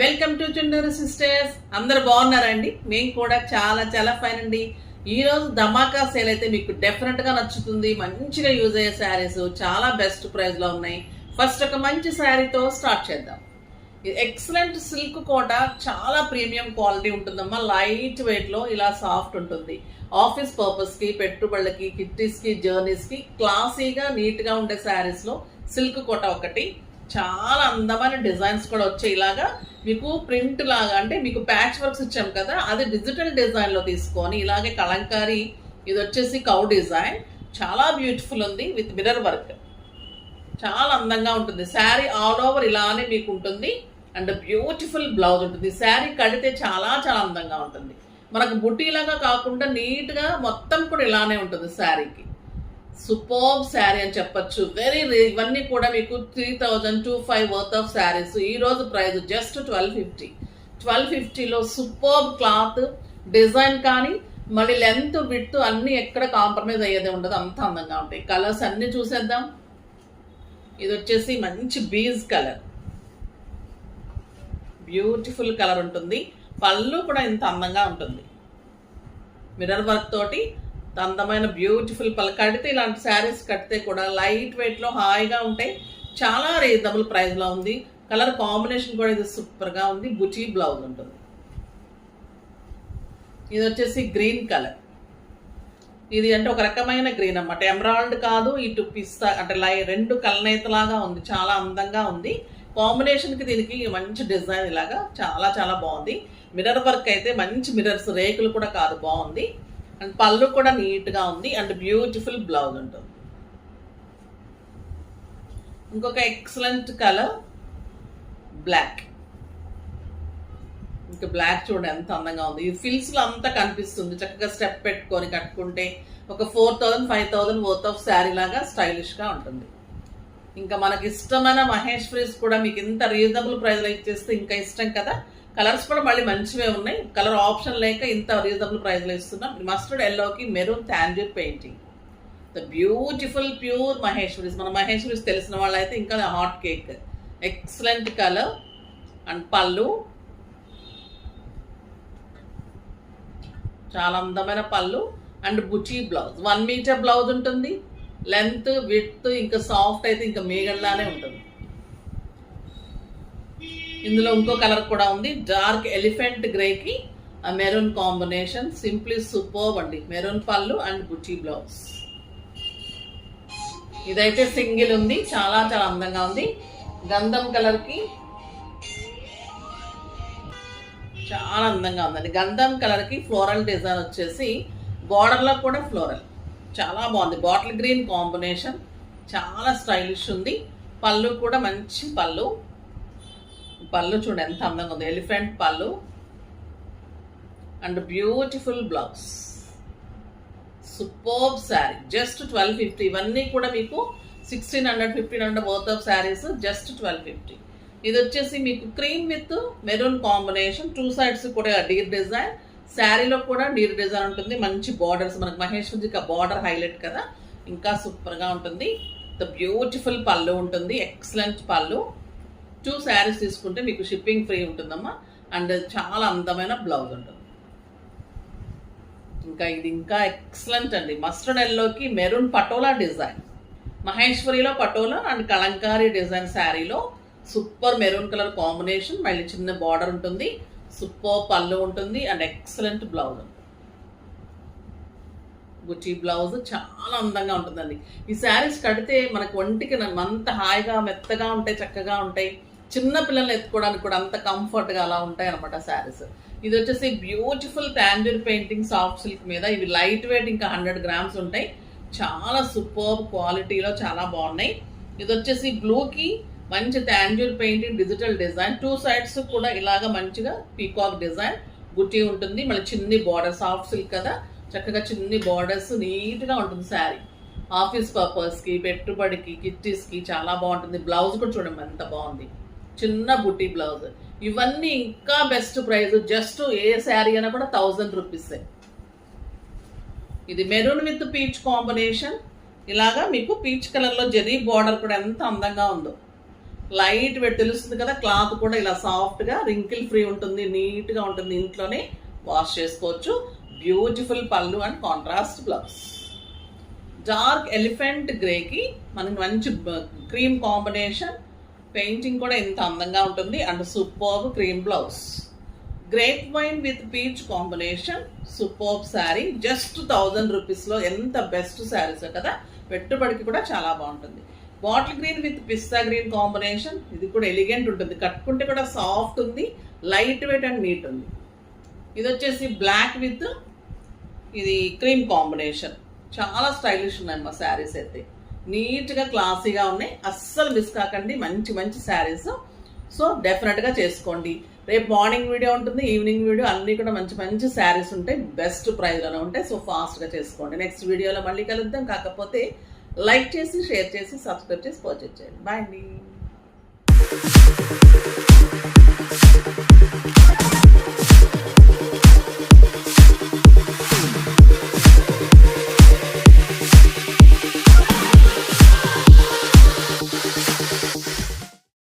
Welcome to Chunduru sisters. అందరు బాగున్నారండి? మేము కూడా చాలా చాలా ఫైన్ అండి. ఈ రోజు ధమాకా సేల్ అయితే మీకు డెఫినెట్ గా నచ్చుతుంది. మంచిగా యూజ్ అయ్యే శారీస్ చాలా బెస్ట్ ప్రైస్ లో ఉన్నాయి. ఫస్ట్ ఒక మంచి శారీతో స్టార్ట్ చేద్దాం. ఎక్సలెంట్ సిల్క్ కోట, చాలా ప్రీమియం క్వాలిటీ ఉంటుందమ్మా. లైట్ వెయిట్ లో ఇలా సాఫ్ట్ ఉంటుంది. ఆఫీస్ పర్పస్ కి, పెట్టుబడులకి, కిట్టీస్ కి, జర్నీస్ కి క్లాసీగా నీట్ గా ఉండే శారీస్ లో సిల్క్ కోట ఒకటి. చాలా అందమైన డిజైన్స్ కూడా వచ్చాయి. ఇలాగా మీకు ప్రింట్ లాగా, అంటే మీకు ప్యాచ్ వర్క్స్ ఇచ్చాం కదా, అది డిజిటల్ డిజైన్ లో తీసుకొని ఇలాగే కలంకారీ, ఇది వచ్చేసి కౌ డిజైన్, చాలా బ్యూటిఫుల్ ఉంది విత్ మిర్రర్ వర్క్. చాలా అందంగా ఉంటుంది. శారీ ఆల్ ఓవర్ ఇలానే మీకు ఉంటుంది అండ్ బ్యూటిఫుల్ బ్లౌజ్ ఉంటుంది. శారీ కడితే చాలా చాలా అందంగా ఉంటుంది. మనకు బుట్టీలాగా కాకుండా నీట్ గా మొత్తం కూడా ఇలానే ఉంటుంది శారీకి. సూపర్బ్ శారీ అని చెప్పొచ్చు. ఇవన్నీ కూడా మీకు 3025 వర్త్ ఆఫ్ శారీస్. ఈ రోజు ప్రైస్ జస్ట్ 1250లో సూపర్బ్ క్లాత్, డిజైన్ కానీ మళ్ళీ లెంత్, విడ్త్ అన్ని ఎక్కడ కాంప్రమైజ్ అయ్యేదే ఉండదు. అంత అందంగా ఉంటాయి. కలర్స్ అన్ని చూసేద్దాం. ఇది వచ్చేసి మంచి బీజ్ కలర్, బ్యూటిఫుల్ కలర్ ఉంటుంది. పళ్ళు కూడా ఇంత అందంగా ఉంటుంది. మిర్రర్ వర్క్ తోటి అందమైన బ్యూటిఫుల్ పళ్ళు. కడితే ఇలాంటి శారీస్ కడితే కూడా లైట్ వెయిట్ లో హాయిగా ఉంటాయి. చాలా రీజనబుల్ ప్రైస్ లో ఉంది. కలర్ కాంబినేషన్ కూడా ఇది సూపర్ గా ఉంది. బుటీ బ్లౌజ్ ఉంటుంది. ఇది వచ్చేసి గ్రీన్ కలర్. ఇది అంటే ఒక రకమైన గ్రీన్ అన్నమాట. ఎమరాల్డ్ కాదు, ఇటు పిస్తా అంటే రెండు కలనేతలాగా ఉంది. చాలా అందంగా ఉంది. కాంబినేషన్ కి దీనికి మంచి డిజైన్ ఇలాగా చాలా చాలా బాగుంది. మిర్రర్ వర్క్ అయితే మంచి మిర్రర్స్, రేకులు కూడా కాదు, బాగుంది. అండ్ పళ్ళు కూడా నీట్ గా ఉంది అండ్ బ్యూటిఫుల్ బ్లౌజ్ ఉంటుంది. ఇంకొక ఎక్సలెంట్ కలర్ బ్లాక్. ఇంకా బ్లాక్ చూడండి ఎంత అందంగా ఉంది. ఈ ఫిల్స్ లో అంతా కనిపిస్తుంది. చక్కగా స్టెప్ పెట్టుకొని కట్టుకుంటే ఒక 4000 5000 వర్త్ ఆఫ్ శారీ లాగా స్టైలిష్ గా ఉంటుంది. ఇంకా మనకి ఇష్టమైన మహేశ్వరీస్ కూడా మీకు ఇంత రీజనబుల్ ప్రైస్ లో ఇచ్చేస్తే ఇంకా ఇష్టం కదా. కలర్స్ కూడా మళ్ళీ మంచివే ఉన్నాయి. కలర్ ఆప్షన్ లేక ఇంత రీజనబుల్ ప్రైస్ లో ఇస్తున్నాం. మస్టర్డ్ ఎల్లోకి maroon Tanjore painting, the beautiful pure Maheshwaris. మన మహేశ్వరీస్ తెలిసిన వాళ్ళైతే ఇంకా hot cake. Excellent colour and పళ్ళు చాలా అందమైన పళ్ళు అండ్ బుటీ బ్లౌజ్. 1 మీటర్ బ్లౌజ్ ఉంటుంది. లెంత్, విడ్త్ ఇంకా సాఫ్ట్ అయితే ఇంకా మేగల్లానే ఉంటుంది. ఇందులో ఇంకో కలర్ కూడా ఉంది. డార్క్ ఎలిఫెంట్ గ్రేకి మెరూన్ కాంబినేషన్. సింప్లీ సూపర్బ్ అండి. మెరూన్ పళ్ళు అండ్ బుటీ బ్లౌజ్. ఇదైతే సింగిల్ ఉంది. చాలా చాలా అందంగా ఉంది. గంధం కలర్ కి చాలా అందంగా ఉందండి. గంధం కలర్ కి ఫ్లోరల్ డిజైన్ వచ్చేసి బార్డర్ లో కూడా ఫ్లోరల్ చాలా బాగుంది. బాటిల్ గ్రీన్ కాంబినేషన్, చాలా స్టైలిష్ ఉంది. పళ్ళు కూడా మంచి పళ్ళు. పళ్ళు చూడండి ఎంత అందంగా ఉంది. ఎలిఫెంట్ పళ్ళు and beautiful blouse. Superb sari. Just 1250. ఇవన్నీ కూడా మీకు 1600 1500 వర్త్ ఆఫ్ శారీస్. జస్ట్ 1250. ఇది వచ్చేసి మీకు cream with maroon combination. 2 sides కూడా డీర్ డిజైన్. శారీలో కూడా డీర్ డిజైన్ ఉంటుంది. మంచి బార్డర్స్, మనకు మహేశ్వరికి ఆ బార్డర్ హైలైట్ కదా, ఇంకా సూపర్ గా ఉంటుంది. ద బ్యూటిఫుల్ పళ్ళు ఉంటుంది. ఎక్సలెంట్ పళ్ళు. 2 శారీస్ తీసుకుంటే మీకు షిప్పింగ్ ఫ్రీ ఉంటుందమ్మా. అండ్ చాలా అందమైన బ్లౌజ్ ఉంటుంది. ఇంకా ఇది ఇంకా ఎక్సలెంట్ అండి. మస్టర్డ్ ఎల్లోకి మెరూన్ పటోలా డిజైన్. మహేశ్వరిలో పటోలా అండ్ కలంకారీ డిజైన్ శారీలో సూపర్ మెరూన్ కలర్ కాంబినేషన్. మళ్ళీ చిన్న బార్డర్ ఉంటుంది. సూపర్ పళ్ళు ఉంటుంది అండ్ ఎక్సలెంట్ బ్లౌజ్ ఉంటుంది. బుటీ బ్లౌజ్ చాలా అందంగా ఉంటుందండి. ఈ శారీస్ కడితే మనకు ఒంటికి అంత హాయిగా మెత్తగా ఉంటాయి, చక్కగా ఉంటాయి. చిన్న పిల్లలు ఎత్తుకోవడానికి కూడా అంత కంఫర్ట్గా అలా ఉంటాయి అనమాట శారీస్. ఇది వచ్చేసి beautiful Tanjore painting soft silk మీద. ఇవి లైట్ వెయిట్, ఇంకా 100 గ్రామ్స్ ఉంటాయి. చాలా సూపర్ క్వాలిటీలో చాలా బాగున్నాయి. ఇది వచ్చేసి బ్లూకి మంచి Tanjore painting digital design. 2 sides కూడా ఇలాగా మంచిగా పీకాక్ డిజైన్. బుటీ ఉంటుంది. మళ్ళీ చిన్ని బార్డర్, సాఫ్ట్ సిల్క్ కదా, చక్కగా చిన్ని బార్డర్స్, నీట్ గా ఉంటుంది శారీ. ఆఫీస్ పర్పస్ కి, పెట్టుబడికి, కిట్టీస్ కి చాలా బాగుంటుంది. బ్లౌజ్ కూడా చూడండి ఎంత బాగుంది. చిన్న బుటీ బ్లౌజ్. ఇవన్నీ ఇంకా best price. Just a sari అయినా కూడా 1000 రూపీస్. ఇది మెరూన్ విత్ పీచ్ కాంబినేషన్. ఇలాగా మీకు పీచ్ కలర్ లో జెరీ బార్డర్ కూడా ఎంత అందంగా ఉందో. లైట్ వెయిట్ తెలుస్తుంది కదా, క్లాత్ కూడా ఇలా సాఫ్ట్గా రింకిల్ ఫ్రీ ఉంటుంది, నీట్గా ఉంటుంది, ఇంట్లోనే వాష్ చేసుకోవచ్చు. బ్యూటిఫుల్ పళ్ళు and contrast blouse. Dark elephant గ్రేకి మనకి మంచి క్రీమ్ కాంబినేషన్, పెయింటింగ్ కూడా ఎంత అందంగా ఉంటుంది and superb cream blouse. Grape wine with peach combination, superb sari. Just 1000 రూపీస్లో ఎంత బెస్ట్ శారీస్ కదా, పెట్టుబడికి కూడా చాలా బాగుంటుంది. Bottle green with pista green combination, ఇది కూడా ఎలిగెంట్ ఉంటుంది, కట్టుకుంటే కూడా సాఫ్ట్ ఉంది, లైట్ వెయిట్ అండ్ నీట్ ఉంది. ఇది వచ్చేసి బ్లాక్ విత్ ఇది క్రీమ్ కాంబినేషన్, చాలా స్టైలిష్ ఉన్నాయి మా శారీస్ అయితే, నీట్గా క్లాసీగా ఉన్నాయి, అస్సలు మిస్ కాకండి. మంచి మంచి శారీస్, సో డెఫినెట్గా చేసుకోండి. రేపు మార్నింగ్ వీడియో ఉంటుంది, ఈవినింగ్ వీడియో, అన్నీ కూడా మంచి మంచి శారీస్ ఉంటాయి, బెస్ట్ ప్రైస్లోనే ఉంటాయి. సో ఫాస్ట్గా చేసుకోండి. నెక్స్ట్ వీడియోలో మళ్ళీ కలుద్దాం. కాకపోతే లైక్ చేసి, షేర్ చేసి, సబ్స్క్రైబ్ చేసి పర్చేజ్ చేయండి. బాయ్ అండి.